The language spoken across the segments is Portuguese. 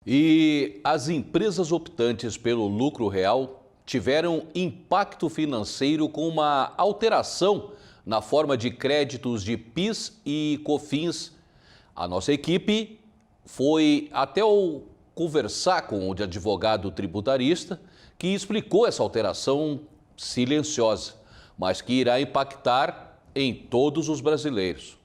E as empresas optantes pelo lucro real tiveram impacto financeiro com uma alteração na forma de créditos de PIS e COFINS. A nossa equipe foi até conversar com o advogado tributarista que explicou essa alteração silenciosa, mas que irá impactar em todos os brasileiros.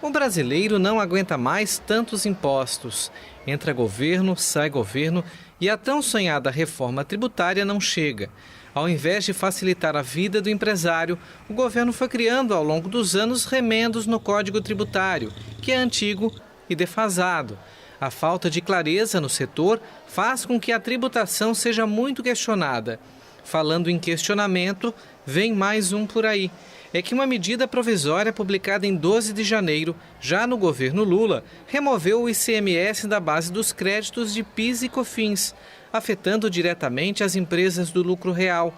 O brasileiro não aguenta mais tantos impostos. Entra governo, sai governo e a tão sonhada reforma tributária não chega. Ao invés de facilitar a vida do empresário, o governo foi criando ao longo dos anos remendos no Código Tributário, que é antigo e defasado. A falta de clareza no setor faz com que a tributação seja muito questionada. Falando em questionamento, vem mais um por aí. É que uma medida provisória publicada em 12 de janeiro, já no governo Lula, removeu o ICMS da base dos créditos de PIS e COFINS, afetando diretamente as empresas do lucro real.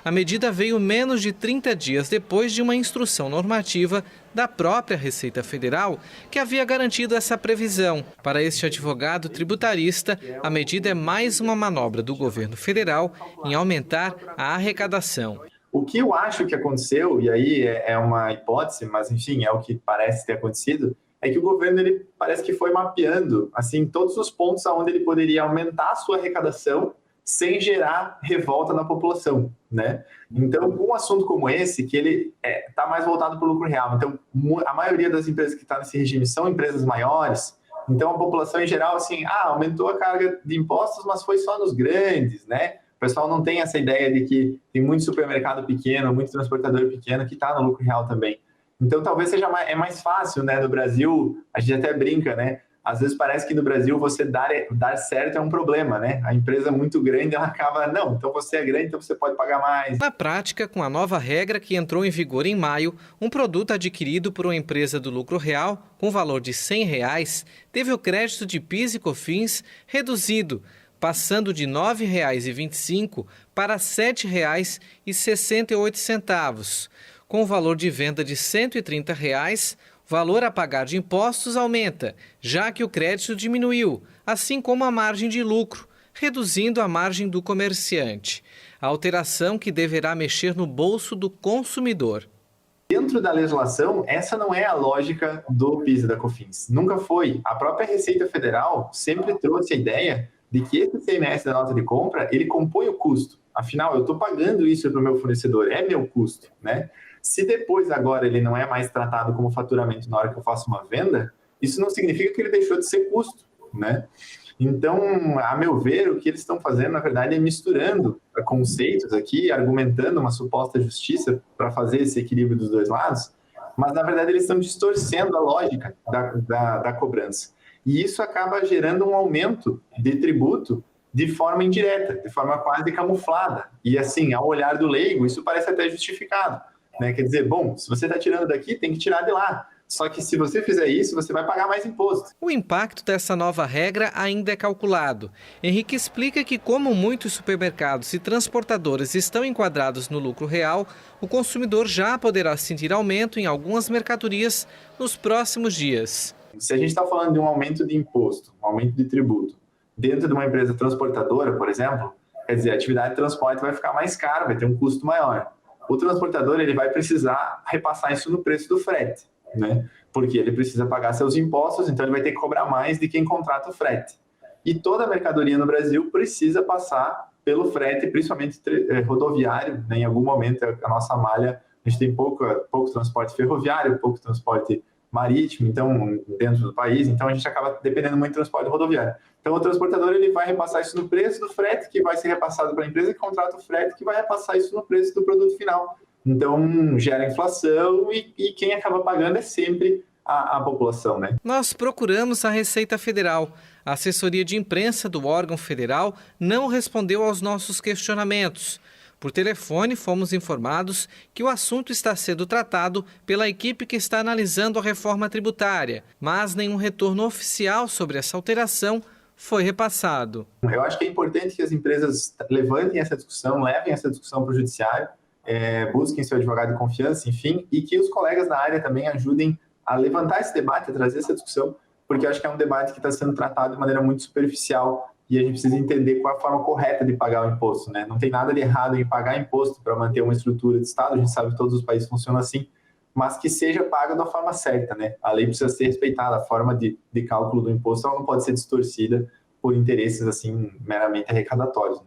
A medida veio menos de 30 dias depois de uma instrução normativa da própria Receita Federal que havia garantido essa previsão. Para este advogado tributarista, a medida é mais uma manobra do governo federal em aumentar a arrecadação. O que eu acho que aconteceu, e aí é uma hipótese, mas enfim, é o que parece ter acontecido, é que o governo ele parece que foi mapeando assim, todos os pontos onde ele poderia aumentar a sua arrecadação sem gerar revolta na população, né? Então, um assunto como esse, que ele está mais voltado para o lucro real, então a maioria das empresas que está nesse regime são empresas maiores, então a população em geral, assim, aumentou a carga de impostos, mas foi só nos grandes, né? O pessoal não tem essa ideia de que tem muito supermercado pequeno, muito transportador pequeno que está no lucro real também. Então, talvez seja mais fácil, né? No Brasil, a gente até brinca, né? Às vezes parece que no Brasil você dar certo é um problema, né? A empresa muito grande, ela acaba, não, então você é grande, então você pode pagar mais. Na prática, com a nova regra que entrou em vigor em maio, um produto adquirido por uma empresa do lucro real, com valor de R$ 100, teve o crédito de PIS e COFINS reduzido, passando de R$ 9,25 para R$ 7,68. Com o valor de venda de R$ 130, o valor a pagar de impostos aumenta, já que o crédito diminuiu, assim como a margem de lucro, reduzindo a margem do comerciante. A alteração que deverá mexer no bolso do consumidor. Dentro da legislação, essa não é a lógica do PIS e da COFINS. Nunca foi. A própria Receita Federal sempre trouxe a ideia de que esse ICMS da nota de compra, ele compõe o custo. Afinal, eu estou pagando isso para o meu fornecedor, é meu custo, né? Se depois agora ele não é mais tratado como faturamento na hora que eu faço uma venda, isso não significa que ele deixou de ser custo, né? Então, a meu ver, o que eles estão fazendo, na verdade, é misturando conceitos aqui, argumentando uma suposta justiça para fazer esse equilíbrio dos dois lados, mas, na verdade, eles estão distorcendo a lógica da cobrança. E isso acaba gerando um aumento de tributo de forma indireta, de forma quase camuflada. E assim, ao olhar do leigo, isso parece até justificado, né? Quer dizer, bom, se você está tirando daqui, tem que tirar de lá. Só que se você fizer isso, você vai pagar mais imposto. O impacto dessa nova regra ainda é calculado. Henrique explica que, como muitos supermercados e transportadoras estão enquadrados no lucro real, o consumidor já poderá sentir aumento em algumas mercadorias nos próximos dias. Se a gente está falando de um aumento de imposto, um aumento de tributo, dentro de uma empresa transportadora, por exemplo, quer dizer, a atividade de transporte vai ficar mais cara, vai ter um custo maior. O transportador ele vai precisar repassar isso no preço do frete, né? Porque ele precisa pagar seus impostos, então ele vai ter que cobrar mais de quem contrata o frete. E toda a mercadoria no Brasil precisa passar pelo frete, principalmente rodoviário, né? Em algum momento a nossa malha, a gente tem pouco transporte ferroviário, pouco transporte marítimo, então, dentro do país, então a gente acaba dependendo muito do transporte rodoviário. Então, o transportador ele vai repassar isso no preço do frete, que vai ser repassado para a empresa que contrata o frete, que vai repassar isso no preço do produto final. Então, gera inflação e quem acaba pagando é sempre a população, né? Nós procuramos a Receita Federal. A assessoria de imprensa do órgão federal não respondeu aos nossos questionamentos. Por telefone, fomos informados que o assunto está sendo tratado pela equipe que está analisando a reforma tributária, mas nenhum retorno oficial sobre essa alteração foi repassado. Eu acho que é importante que as empresas levantem essa discussão, levem essa discussão para o judiciário, busquem seu advogado de confiança, enfim, e que os colegas da área também ajudem a levantar esse debate, a trazer essa discussão, porque eu acho que é um debate que está sendo tratado de maneira muito superficial e a gente precisa entender qual é a forma correta de pagar o imposto, né? Não tem nada de errado em pagar imposto para manter uma estrutura de Estado, a gente sabe que todos os países funcionam assim, mas que seja pago da forma certa, né? A lei precisa ser respeitada, a forma de cálculo do imposto ela não pode ser distorcida por interesses assim meramente arrecadatórios.